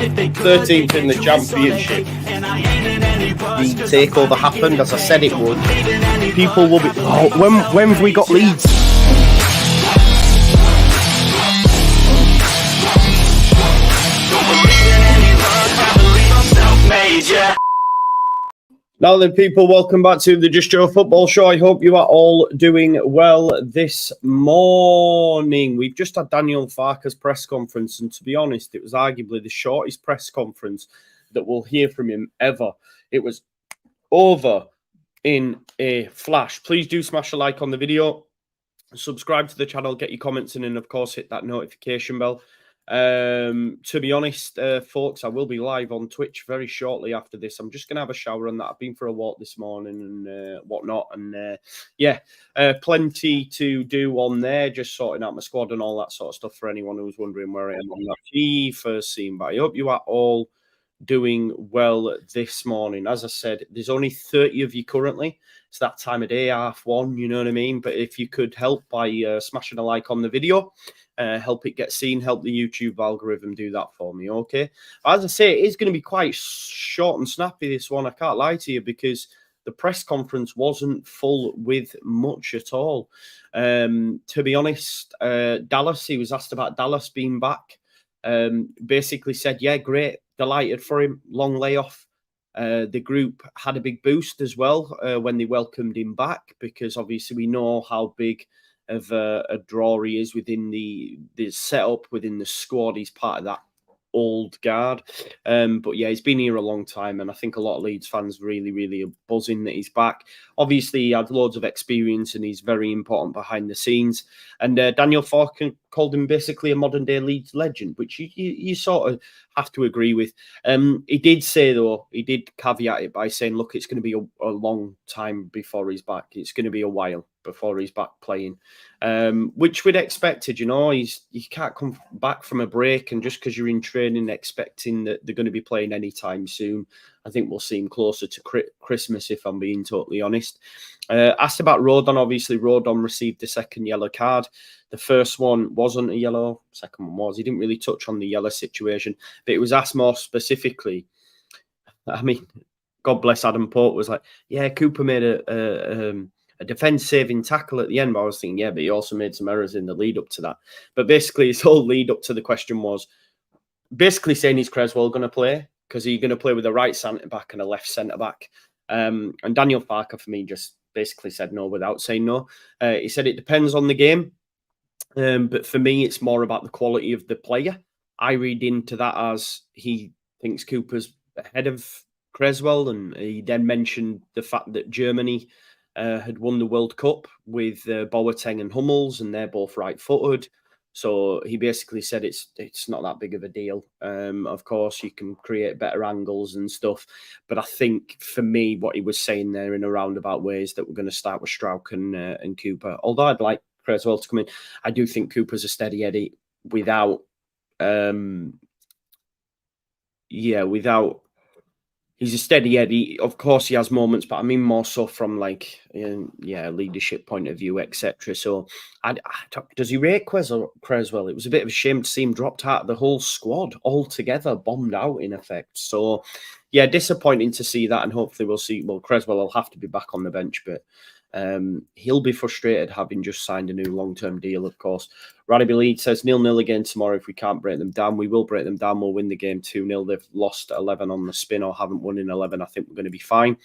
13th in the Championship. The takeover happened, as I said it would. People will be... Oh, when have we got Leeds? Now then, people, welcome back to the Just Joe Football Show. I hope you are all doing well this morning. We've just had Daniel Farke's press conference, and to be honest, it was arguably the shortest press conference that we'll hear from him ever. It was over in a flash. Please do smash a like on the video, subscribe to the channel, get your comments in, and of course hit that notification bell. To be honest, folks, I will be live on Twitch very shortly after this. I'm just gonna have a shower and that. I've been for a walk this morning and whatnot, and plenty to do on there, just sorting out my squad and all that sort of stuff for anyone who's wondering where I am on that first scene. But I hope you are all doing well this morning. As I said, there's only 30 of you currently. It's that time of day, 1:30, you know what I mean? But if you could help by smashing a like on the video, help it get seen, help the YouTube algorithm do that for me, okay? As I say, it is going to be quite short and snappy, this one. I can't lie to you, because the press conference wasn't full with much at all. To be honest, Dallas, he was asked about Dallas being back. Basically said, yeah, great, delighted for him, long layoff. The group had a big boost as well when they welcomed him back, because obviously we know how big of a draw he is within the setup, within the squad. He's part of that old guard. But yeah, he's been here a long time, and I think a lot of Leeds fans really are buzzing that he's back. Obviously, he had loads of experience and he's very important behind the scenes. And Daniel Farke called him basically a modern-day Leeds legend, which you sort of have to agree with. He did say, though, he did caveat it by saying, look, it's going to be a long time before he's back. It's going to be a while before he's back playing, which we'd expected. You know, you can't come back from a break and just because you're in training expecting that they're going to be playing anytime soon. I think we'll see him closer to Christmas, if I'm being totally honest. Asked about Rodon. Obviously, Rodon received the second yellow card. The first one wasn't a yellow. Second one was. He didn't really touch on the yellow situation, but it was asked more specifically. I mean, God bless Adam Pope was like, yeah, Cooper made a defense-saving tackle at the end. But I was thinking, yeah, but he also made some errors in the lead up to that. But basically, his whole lead up to the question was basically saying, is Creswell going to play? Because he's going to play with a right centre-back and a left centre-back. And Daniel Farke, for me, just basically said no without saying no. He said it depends on the game. But for me, it's more about the quality of the player. I read into that as he thinks Cooper's ahead of Creswell. And he then mentioned the fact that Germany had won the World Cup with Boateng and Hummels, and they're both right-footed. So he basically said it's not that big of a deal. Of course, you can create better angles and stuff. But I think, for me, what he was saying there in a roundabout way is that we're going to start with Strauch and Cooper. Although I'd like Creswell to come in, I do think Cooper's a steady Eddie without... He's a steady Eddie. Of course, he has moments, but I mean more so from like, leadership point of view, etc. So, does he rate Creswell? It was a bit of a shame to see him dropped out of the whole squad altogether, bombed out in effect. So, yeah, disappointing to see that, and hopefully we'll see. Well, Creswell will have to be back on the bench, but he'll be frustrated having just signed a new long-term deal, of course. Radiby Leeds says 0-0 again tomorrow. If we can't break them down, we will break them down. We'll win the game 2-0. They've lost 11 on the spin or haven't won in 11. I think we're going to be fine.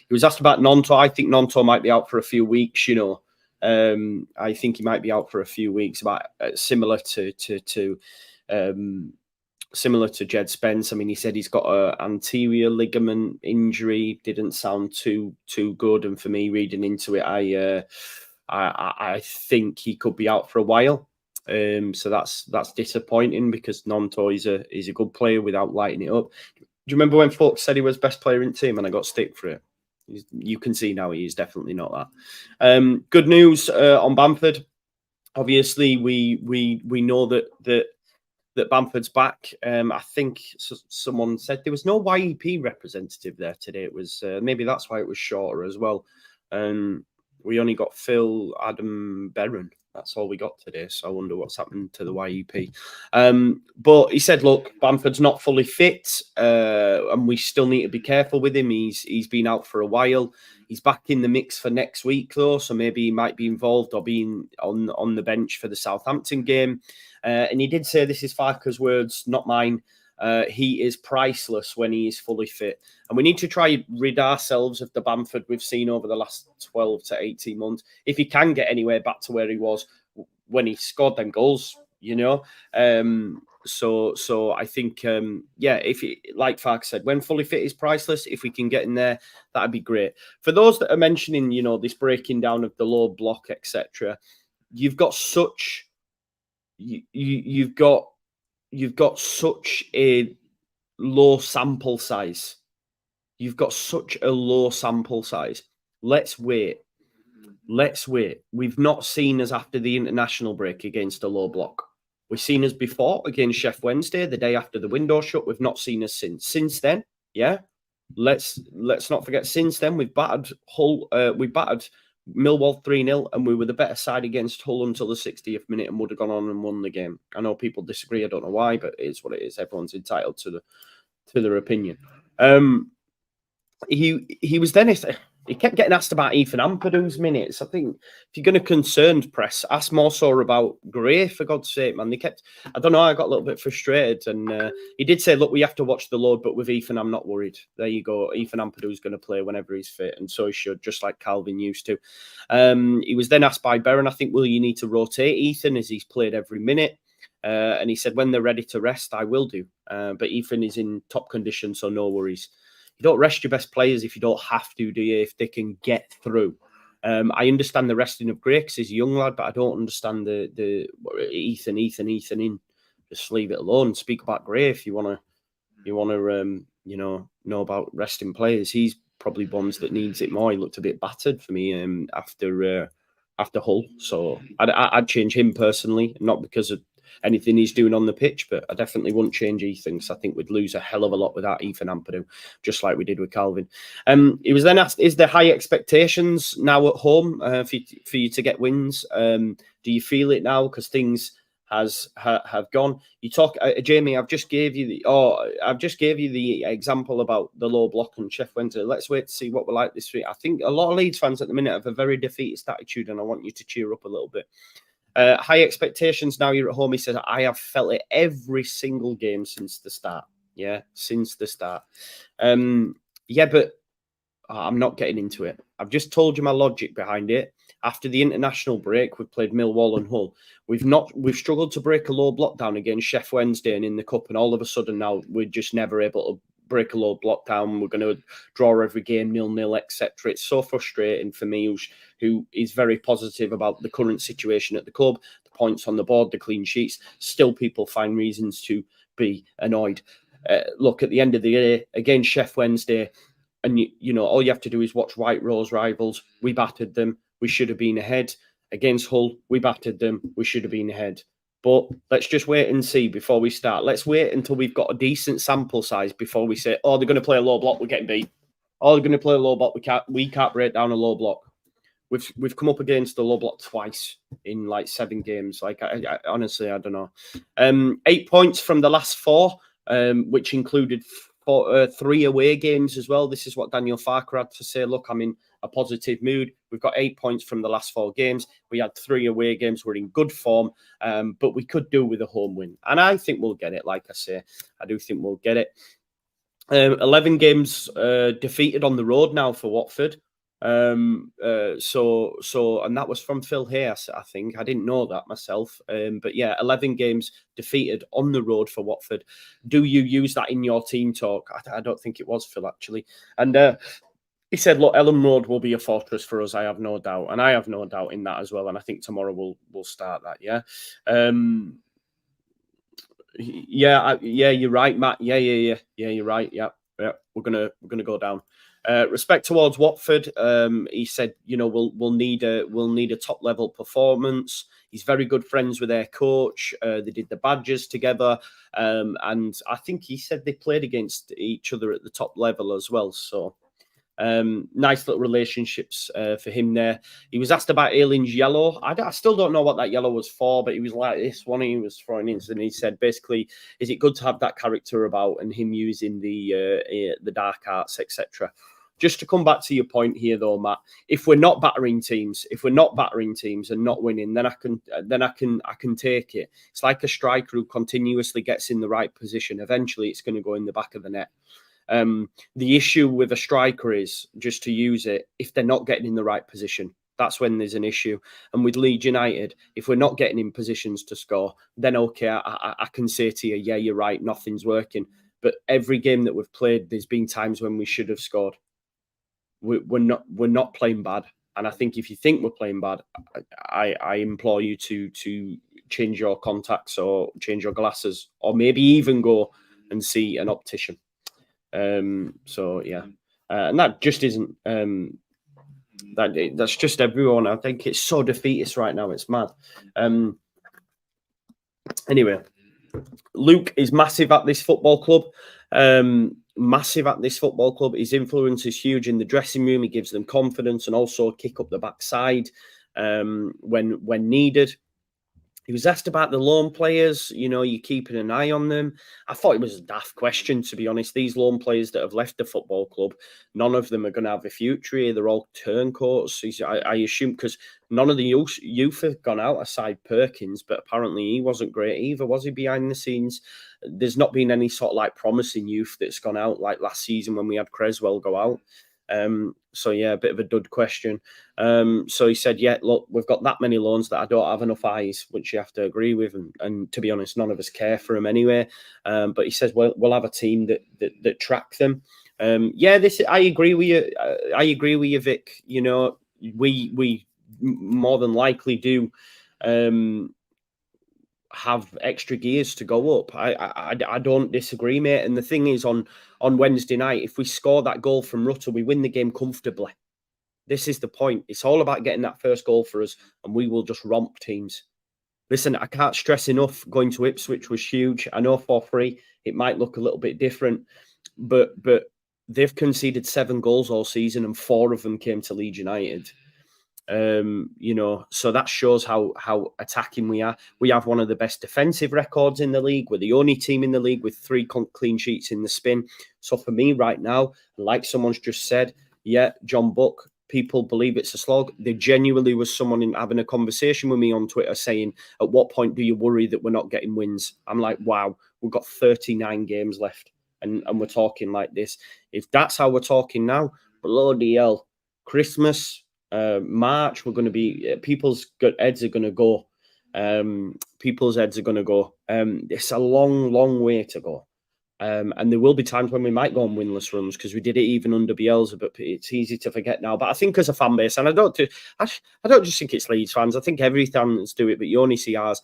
He was asked about Gnonto. I think Gnonto might be out for a few weeks, you know. I think he might be out for a few weeks, about similar to Jed Spence. I mean, he said he's got an anterior ligament injury. Didn't sound too good. And for me, reading into it, I think he could be out for a while. So that's disappointing, because Gnonto is a good player without lighting it up. Do you remember when folks said he was best player in the team and I got stick for it? You can see now he is definitely not that. Good news on Bamford. Obviously, we know that Bamford's back. I think someone said there was no YEP representative there today. It was maybe that's why it was shorter as well. We only got Phil, Adam, Berron. That's all we got today. So I wonder what's happened to the YEP. But he said, look, Bamford's not fully fit, and we still need to be careful with him. He's been out for a while. He's back in the mix for next week, though, so maybe he might be involved or being on the bench for the Southampton game. And he did say, this is Farke's words, not mine. He is priceless when he is fully fit. And we need to try rid ourselves of the Bamford we've seen over the last 12 to 18 months. If he can get anywhere back to where he was when he scored them goals, you know. So I think, if he, like Farke said, when fully fit is priceless. If we can get in there, that'd be great. For those that are mentioning, you know, this breaking down of the low block, etc., you've got such... You've got such a low sample size. You've got such a low sample size. Let's wait. We've not seen us after the international break against a low block. We've seen us before against Sheff Wednesday, the day after the window shut. We've not seen us since. Since then, yeah. Let's not forget. Since then, we've battered Hull. We battered Millwall 3-0, and we were the better side against Hull until the 60th minute and would have gone on and won the game. I know people disagree. I don't know why, but it is what it is. Everyone's entitled to their opinion. He was then... He kept getting asked about Ethan Ampadu's minutes. I think if you're going to concerned press, ask more so about Gray, for God's sake, man. I don't know, I got a little bit frustrated. And he did say, look, we have to watch the load, but with Ethan, I'm not worried. There you go. Ethan Ampadu's going to play whenever he's fit, and so he should, just like Calvin used to. He was then asked by Berren, I think, will you need to rotate Ethan as he's played every minute? And he said, when they're ready to rest, I will do. But Ethan is in top condition, so no worries. You don't rest your best players if you don't have to, do you? If they can get through. I understand the resting of Gray because he's a young lad, but I don't understand the Ethan in. Just leave it alone. Speak about Gray if you want to know about resting players. He's probably ones that needs it more. He looked a bit battered for me after Hull, so I'd change him personally, not because of anything he's doing on the pitch, but I definitely wouldn't change Ethan, because I think we'd lose a hell of a lot without Ethan Ampadu, just like we did with Calvin. He was then asked, is there high expectations now at home for you to get wins? Do you feel it now? Because things have gone. You talk, Jamie. I've just gave you the example about the low block and Sheff Wednesday. Let's wait to see what we're like this week. I think a lot of Leeds fans at the minute have a very defeatist attitude, and I want you to cheer up a little bit. High expectations now you're at home. He says, I have felt it every single game since the start. Yeah, since the start. But I'm not getting into it. I've just told you my logic behind it. After the international break, we've played Millwall and Hull. We've struggled to break a low block down against Sheff Wednesday and in the cup, and all of a sudden now we're just never able to break a low block down. We're going to draw every game 0-0, etc. It's so frustrating for me, who is very positive about the current situation at the club, the points on the board, the clean sheets. Still, people find reasons to be annoyed. Look, at the end of the day, against Sheff Wednesday, and you know, all you have to do is watch White Rose rivals. We battered them. We should have been ahead. Against Hull, we battered them. We should have been ahead. But let's just wait and see before we start. Let's wait until we've got a decent sample size before we say, oh, they're going to play a low block, we're getting beat. Oh, they're going to play a low block, we can't break down a low block. We've come up against the low block twice in like 7 games. Like, I honestly, I don't know. 8 points from the last 4, which included 3 away games as well. This is what Daniel Farke had to say. Look, I'm in a positive mood. We've got 8 points from the last 4 games. We had 3 away games. We're in good form, but we could do with a home win. And I think we'll get it. Like I say, I do think we'll get it. 11 games defeated on the road now for Watford. And that was from Phil Hayes, I think. I didn't know that myself. But yeah, 11 games defeated on the road for Watford. Do you use that in your team talk? I don't think it was Phil, actually. And he said, look, Ellen Road will be a fortress for us. I have no doubt. And I have no doubt in that as well. And I think tomorrow we'll start that. Yeah. Yeah, you're right, Matt. Yeah, you're right. Yeah. We're gonna go down. Respect towards Watford. He said, you know, we'll need a top level performance. He's very good friends with their coach. They did the badges together, and I think he said they played against each other at the top level as well. So Nice little relationships for him there. He was asked about Aylin's yellow. I still don't know what that yellow was for, but he was like this one. He was throwing in, and he said basically, is it good to have that character about, and him using the dark arts, etc. Just to come back to your point here, though, Matt, if we're not battering teams and not winning, then I can take it. It's like a striker who continuously gets in the right position. Eventually, it's going to go in the back of the net. The issue with a striker is, just to use it, if they're not getting in the right position, that's when there's an issue. And with Leeds United, if we're not getting in positions to score, then okay, I can say to you, yeah, you're right, nothing's working. But every game that we've played, there's been times when we should have scored. We're not playing bad, and I think if you think we're playing bad, I implore you to change your contacts or change your glasses, or maybe even go and see an optician. So yeah, and that just isn't that's just everyone. I think it's so defeatist right now. It's mad. Anyway, Luke is massive at this football club. Massive at this football club. His influence is huge in the dressing room. He gives them confidence and also kick up the backside when needed. He was asked about the loan players. You know, you're keeping an eye on them. I thought it was a daft question, to be honest. These loan players that have left the football club, none of them are going to have a future here. They're all turncoats. I assume, because none of the youth have gone out aside Perkins, but apparently he wasn't great either, was he, behind the scenes? There's not been any sort of like promising youth that's gone out like last season when we had Creswell go out. So yeah, a bit of a dud question. So he said, yeah, look, we've got that many loans that I don't have enough eyes, which you have to agree with. And to be honest, none of us care for them anyway. But he says, well, we'll have a team that track them. Yeah, I agree with you. I agree with you, Vic. You know, we more than likely do have extra gears to go up. I don't disagree, mate. And the thing is, on Wednesday night, if we score that goal from Rutter, we win the game comfortably. This is the point. It's all about getting that first goal for us, and we will just romp teams. Listen, I can't stress enough, going to Ipswich was huge. I know for free, it might look a little bit different, but they've conceded 7 goals all season, and 4 of them came to Leeds United. You know, so that shows how attacking we are. We have one of the best defensive records in the league. We're the only team in the league with 3 clean sheets in the spin. So for me right now, like someone's just said, yeah, John Buck, people believe it's a slog. There genuinely was someone having a conversation with me on Twitter saying, at what point do you worry that we're not getting wins? I'm like, wow, we've got 39 games left, and we're talking like this. If that's how we're talking now, bloody hell, Christmas, March, we're going to be, people's heads are going to go. People's heads are going to go. It's a long way to go. And there will be times when we might go on winless runs, because we did it even under Bielsa, but it's easy to forget now. But I think as a fan base, and I don't just think it's Leeds fans, I think every fans do it, but you only see ours.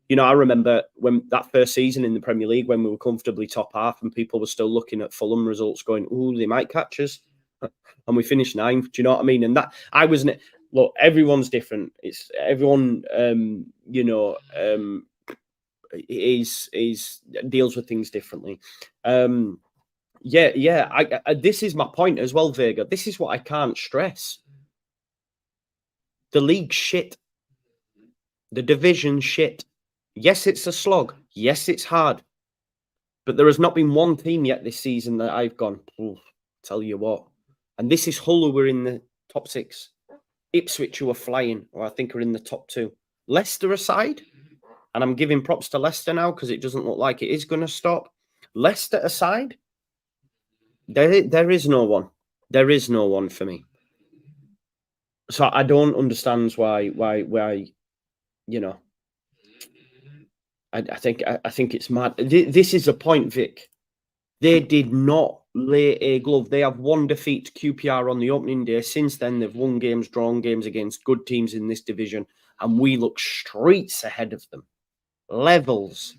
You know, I remember when that first season in the Premier League, when we were comfortably top half and people were still looking at Fulham results going, ooh, they might catch us. And we finished 9th. Do you know what I mean? And that I wasn't. Look, everyone's different. It's everyone. You know, is deals with things differently. Yeah. I this is my point as well, Vega. This is what I can't stress. The league shit. The division shit. Yes, it's a slog. Yes, it's hard. But there has not been one team yet this season that I've gone, tell you what. And this is Hull, who are in the top 6. Ipswich, who are flying, or I think are in the top 2. Leicester aside, and I'm giving props to Leicester now because it doesn't look like it is going to stop. Leicester aside, there is no one. There is no one for me. So I don't understand why you know. I think it's mad. This is a point, Vic. They did not lay a glove. They have 1 defeat to QPR on the opening day. Since then, they've won games, drawn games against good teams in this division, and we look streets ahead of them. Levels.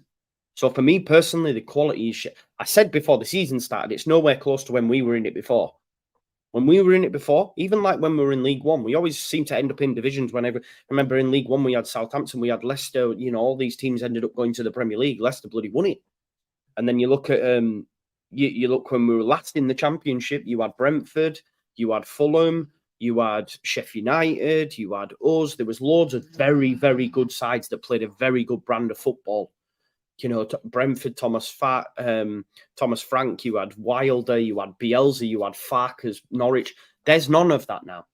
So for me personally, the quality is shit. I said before the season started, it's nowhere close to when we were in it before. When we were in it before, even like when we were in League One, we always seem to end up in divisions. Whenever, remember in League One, we had Southampton, we had Leicester, you know, all these teams ended up going to the Premier League. Leicester bloody won it. And then you look at, you look when we were last in the Championship, you had Brentford, you had Fulham, you had Sheffield United, you had us. There was loads of very, very good sides that played a very good brand of football. You know, Brentford, Thomas Frank, you had Wilder, you had Bielsa, you had Farkas, Norwich. There's none of that now.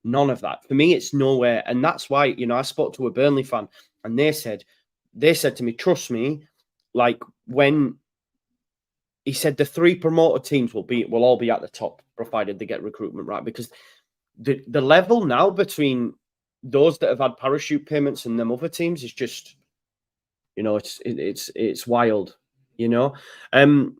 None of that. For me, it's nowhere. And that's why, you know, I spoke to a Burnley fan and they said to me, trust me, like when he said the 3 promoted teams will all be at the top, provided they get recruitment right. Because the level now between those that have had parachute payments and them other teams is just, you know, it's wild, you know.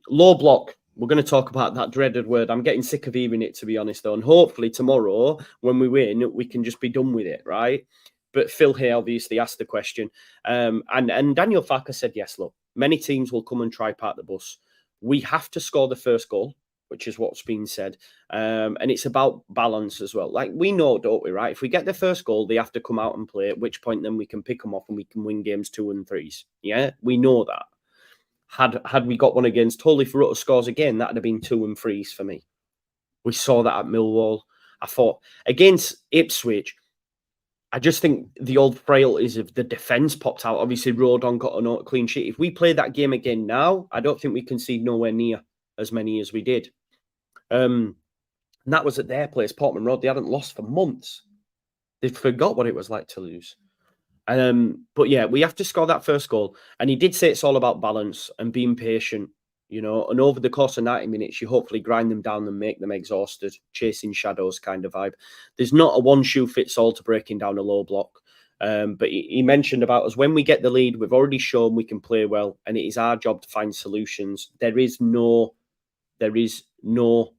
Low block. We're going to talk about that dreaded word. I'm getting sick of hearing it, to be honest, though. And hopefully tomorrow, when we win, we can just be done with it, right? But Phil here obviously asked the question. And Daniel Farker said, yes, look, many teams will come and try park the bus. We have to score the first goal, which is what's been said. And it's about balance as well. Like, we know, don't we, right? If we get the first goal, they have to come out and play, at which point then we can pick them off and we can win games 2 and 3s. Yeah, we know that. Had we got one against Hull, if Rutter scores again, that would have been 2 and 3s for me. We saw that at Millwall. I thought, against Ipswich, I just think the old frailties of the defence popped out. Obviously, Rodon got a clean sheet. If we play that game again now, I don't think we concede nowhere near as many as we did. And that was at their place, Portman Road. They hadn't lost for months. They forgot what it was like to lose. But yeah, we have to score that first goal. And he did say it's all about balance and being patient, you know. And over the course of 90 minutes, you hopefully grind them down and make them exhausted, chasing shadows kind of vibe. There's not a one shoe fits all to breaking down a low block. But he mentioned about us when we get the lead, we've already shown we can play well, and it is our job to find solutions. There is no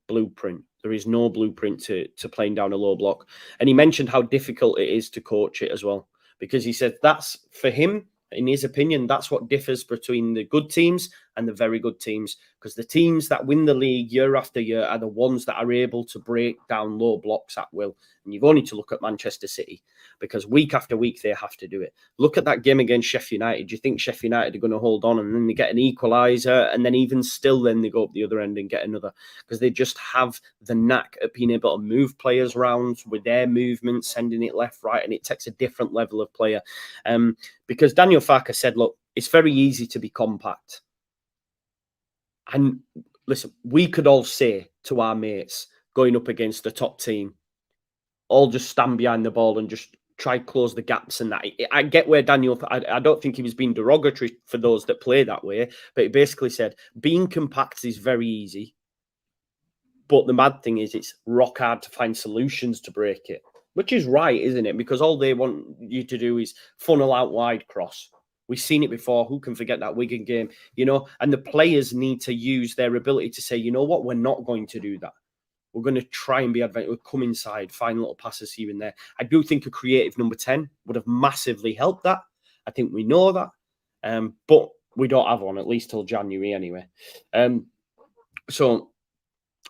blueprint. There is no blueprint to playing down a low block. And he mentioned how difficult it is to coach it as well, because he said that's, for him, in his opinion, that's what differs between the good teams and the very good teams. Because the teams that win the league year after year are the ones that are able to break down low blocks at will. And you've only to look at Manchester City, because week after week they have to do it. Look at that game against Sheffield United. Do you think Sheffield United are going to hold on, and then they get an equaliser, and then even still then they go up the other end and get another? Because they just have the knack at being able to move players around with their movement, sending it left, right, and it takes a different level of player. Because Daniel Farker said, look, it's very easy to be compact. And listen, we could all say to our mates going up against the top team, all just stand behind the ball and just try to close the gaps and that. I get where Daniel, I don't think he was being derogatory for those that play that way, but he basically said being compact is very easy. But the mad thing is it's rock hard to find solutions to break it, which is right, isn't it? Because all they want you to do is funnel out wide cross. We've seen it before. Who can forget that Wigan game? You know, and the players need to use their ability to say, you know what, we're not going to do that. We're going to try and be adventurous. We'll come inside, find little passes here and there. I do think a creative number 10 would have massively helped that. I think we know that. But we don't have one, at least till January anyway. So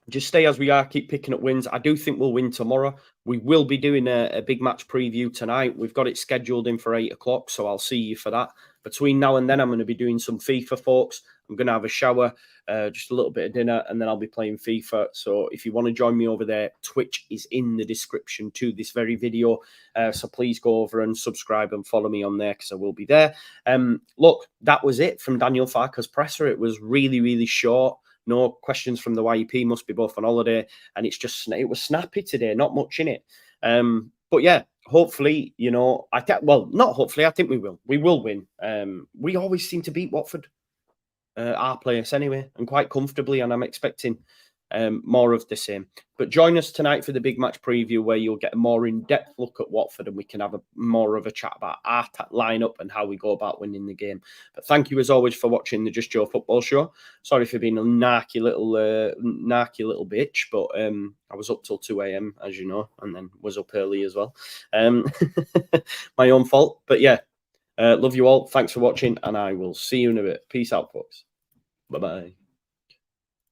just stay as we are, keep picking up wins. I do think we'll win tomorrow. We will be doing a big match preview tonight. We've got it scheduled in for 8 o'clock, so I'll see you for that. Between now and then, I'm going to be doing some FIFA, folks. I'm going to have a shower, just a little bit of dinner, and then I'll be playing FIFA. So if you want to join me over there, Twitch is in the description to this very video. So please go over and subscribe and follow me on there, because I will be there. Look, that was it from Daniel Farker's presser. It was really, really short. No questions from the YEP, must be both on holiday. And it was snappy today, not much in it. But yeah, hopefully, you know, not hopefully, I think we will. We will win. We always seem to beat Watford, our place anyway, and quite comfortably. And I'm expecting more of the same. But join us tonight for the big match preview, where you'll get a more in-depth look at Watford, and we can have more of a chat about our lineup and how we go about winning the game. But thank you as always for watching the Just Joe Football Show. Sorry for being a narky little bitch, but I was up till 2 a.m. as you know, and then was up early as well. My own fault. But yeah, love you all. Thanks for watching, and I will see you in a bit. Peace out, folks. Bye-bye.